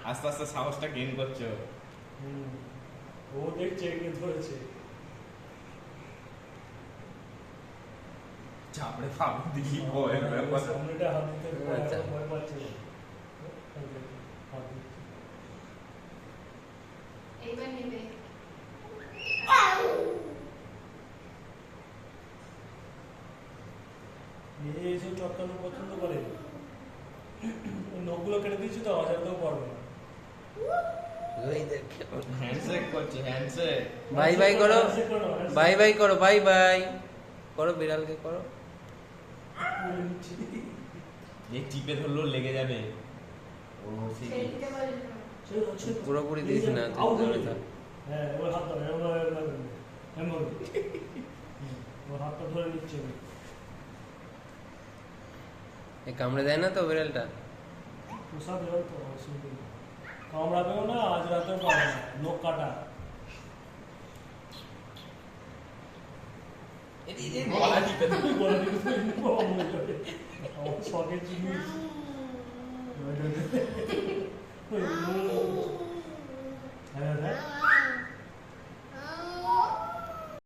আস্তে আস্তে সাহসটা গেইন করছো। ও দেখছে কে ধরেছে। চাপড়ে ফাবু দিই ভয়ের ব্যাপার। সামনেটা হাত দিতে আচ্ছা। ভয় পাচ্ছে না। হাত দিচ্ছে। এইবার নেবে। নিজে এইসব চটকানো পছন্দ করে। ওই নখগুলো কেটে দিয়েছি তো অজান্তেও পারবে না। ওই দেখ হ্যান্ডশেক করছে, হ্যান্ডশেক। বাই বাই করো, হ্যান্ডশেক করো, হ্যান্ডশেক বাই বাই করো, বাই বাই করো, বিড়ালকে করো। করে নিচ্ছি। এই টিপে ধরলেও লেগে যাবে। ও সেই ছেড়ে দিতে পারলি না। ছেড়ে দাও, ছেড়ে দাও। পুরোপুরি দিস না, তুই আউট ধরে হয়ে থাক। যাবে। হ্যাঁ, ওর হাত ধরে, এমন। ওর হাতটা ধরে নিচ্ছে আমি। এ কামড়ে দেয় না তো বিড়ালটা? পোষা বেরোল তো অসুবিধা নেই। কামড়াবেও না, আজ রাতেও পাবে না, নখ কাটা। গলা টিপে ধরে। বলে দিবি, বাবা মরে যাবে। আমার শখের জিনিস। ওই